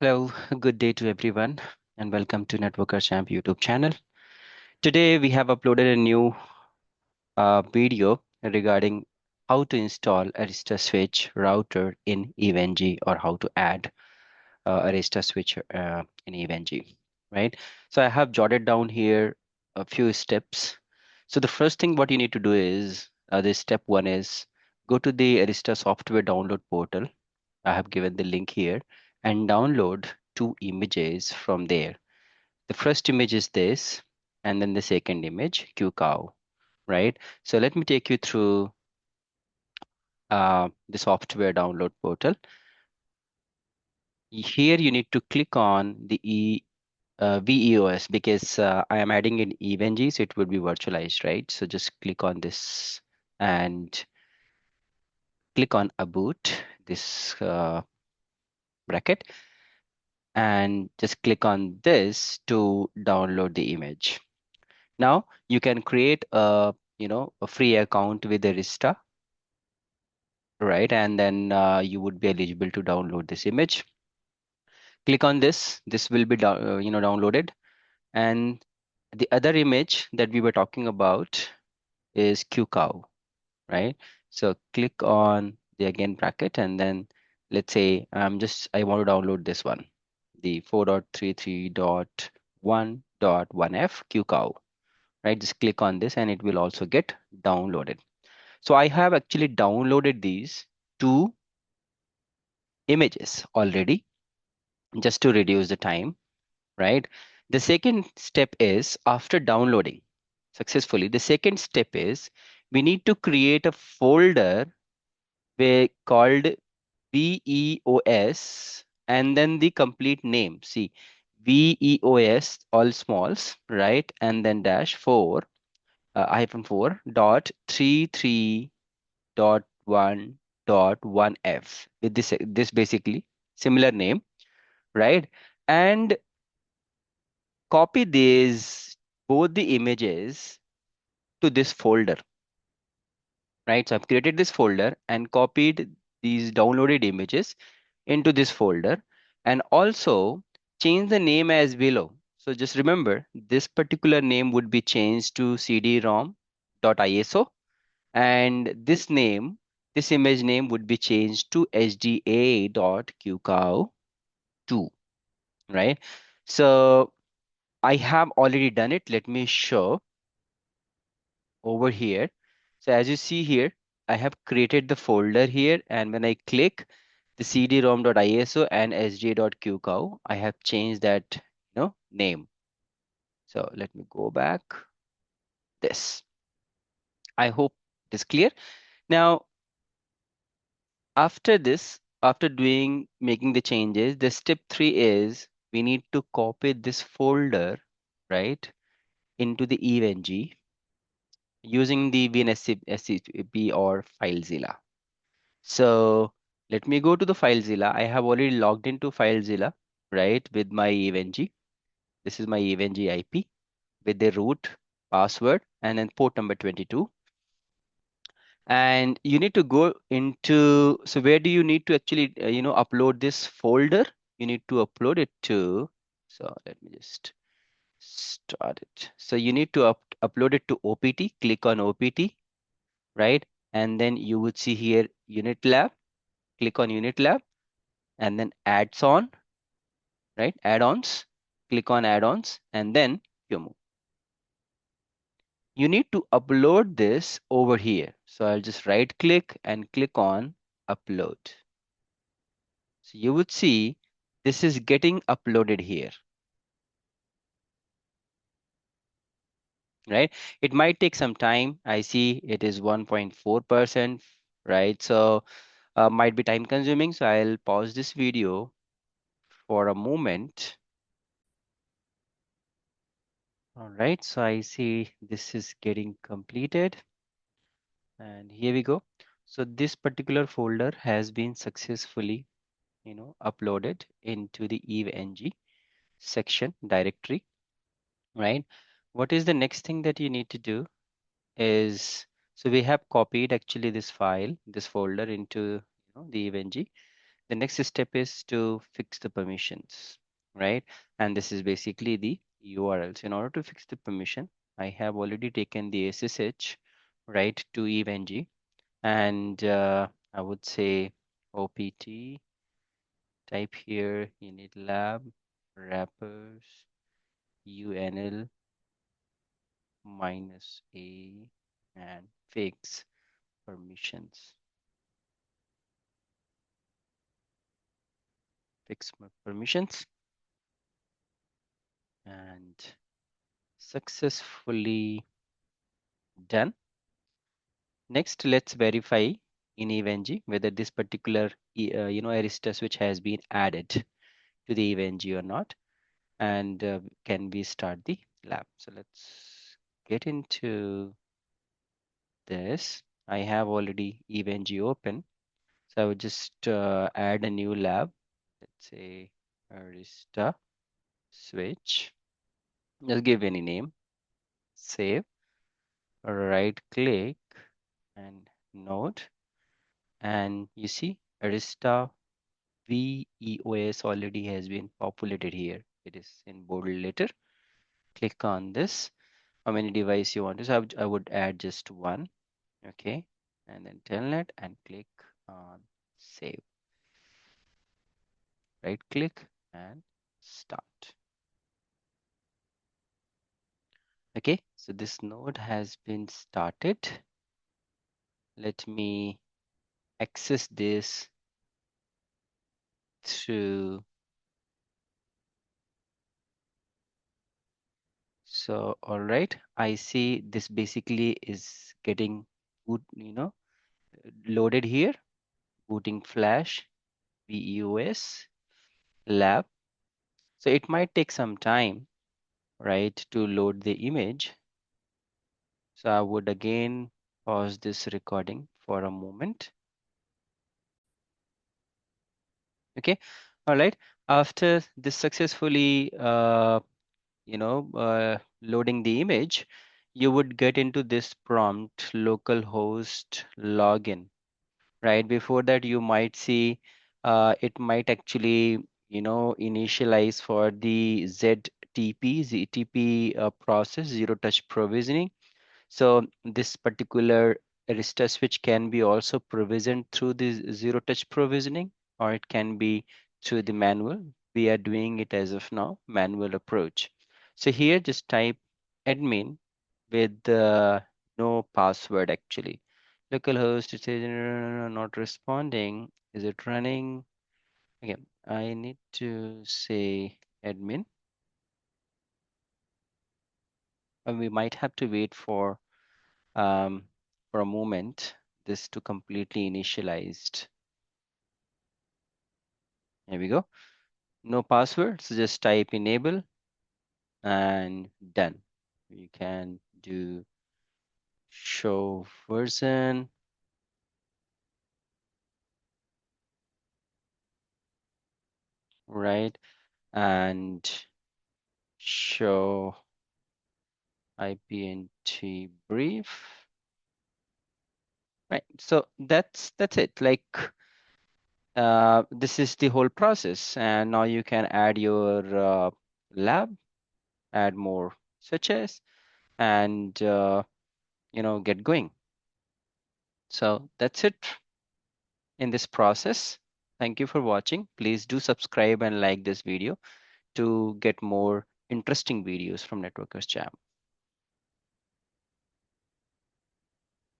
Hello, good day to everyone, and welcome to Networker Champ YouTube channel. Today we have uploaded a new video regarding how to install Arista Switch router in EVNG, or how to add Arista Switch in EVNG, right? So I have jotted down here a few steps. So the first thing what you need to do is, this step one is go to the Arista software download portal. I have given the link here, and download two images from there. The first image is this, and then the second image, QCOW, right? So let me take you through the software download portal. Here you need to click on the VEOS, because I am adding in EVNG, so it would be virtualized, right? So just click on this and click on About, this bracket, and just click on this to download the image. Now you can create a free account with Arista, right? And then you would be eligible to download this image. Click on this. This will be downloaded. And the other image that we were talking about is QCOW, right? So click on the again bracket, and then let's say I want to download this one, the 4.33.1.1f QCOW, right? Just click on this and it will also get downloaded. So I have actually downloaded these two images already, just to reduce the time, right? The second step is, after downloading successfully, the second step is we need to create a folder called VEOS, and then the complete name. See, VEOS, all smalls, right? And then dash 4, hyphen 4 dot 33.1.1f, with this basically similar name, right? And copy these both the images to this folder, right? So I've created this folder and copied these downloaded images into this folder, and also change the name as below. So just remember, this particular name would be changed to cd-rom.iso, and this name, this image name would be changed to hda.qcow2, right? So I have already done it. Let me show over here. So as you see here, I have created the folder here, and when I click the cd-rom.iso and sj.qcow, I have changed that name. So let me go back this. I hope it is clear. Now, after this, after making the changes, the step 3 is we need to copy this folder, right, into the EVNG using the WinSCP or FileZilla. So let me go to the FileZilla. I have already logged into FileZilla, right, with my EVNG. This is my EVNG IP with the root, password, and then port number 22. And you need to go into, so where do you need to actually, upload this folder? You need to upload it to, so let me just start it. So you need to upload it to OPT, click on OPT, right? And then you would see here Unit Lab, click on Unit Lab, and then adds on, right? Add-ons, click on add-ons, and then QEMU. You need to upload this over here. So I'll just right click and click on upload. So you would see this is getting uploaded here, right? It might take some time. I see it is 1.4%, right? So might be time consuming. So I'll pause this video for a moment. All right, so I see this is getting completed, and here we go. So this particular folder has been successfully, uploaded into the EVNG section directory, right? What is the next thing that you need to do is, so we have copied actually this file, this folder into the EVNG. The next step is to fix the permissions, right? And this is basically the URLs. In order to fix the permission, I have already taken the SSH, right, to evng, and I would say opt, type here init lab wrappers unl minus a and fix permissions. Fix my permissions and successfully done. Next, let's verify in evng whether this particular Arista switch has been added to the evng or not, and can we start the lab. So let's get into this. I have already evng open, so I would just add a new lab. Let's say Arista Switch. Just give any name, save, right click and node, and you see Arista VEOS already has been populated here. It is in bold letter. Click on this. How many device you want to? So I would add just one. Okay, and then telnet and click on save. Right click and start. Okay, so this node has been started. Let me access this through. So, all right, I see this basically is getting boot, loaded here, booting flash, VEOS, lab. So it might take some time, right, to load the image. So I would again pause this recording for a moment. Okay, all right. After this successfully, loading the image, you would get into this prompt localhost login. Right before that, you might see it might actually, initialize for the ZTP process, zero touch provisioning. So this particular Arista switch can be also provisioned through the zero touch provisioning, or it can be through the manual. We are doing it as of now, manual approach. So here just type admin with no password actually. Localhost, it says not responding. Is it running? Again, I need to say admin, and we might have to wait um, for a moment this to completely initialized. Here we go. No password, so just type enable and done. You can do show version, right? And show IPNT brief, right? So that's it. Like this is the whole process, and now you can add your lab, add more switches, and get going. So that's it in this process. Thank you for watching. Please do subscribe and like this video to get more interesting videos from Networkers Jam.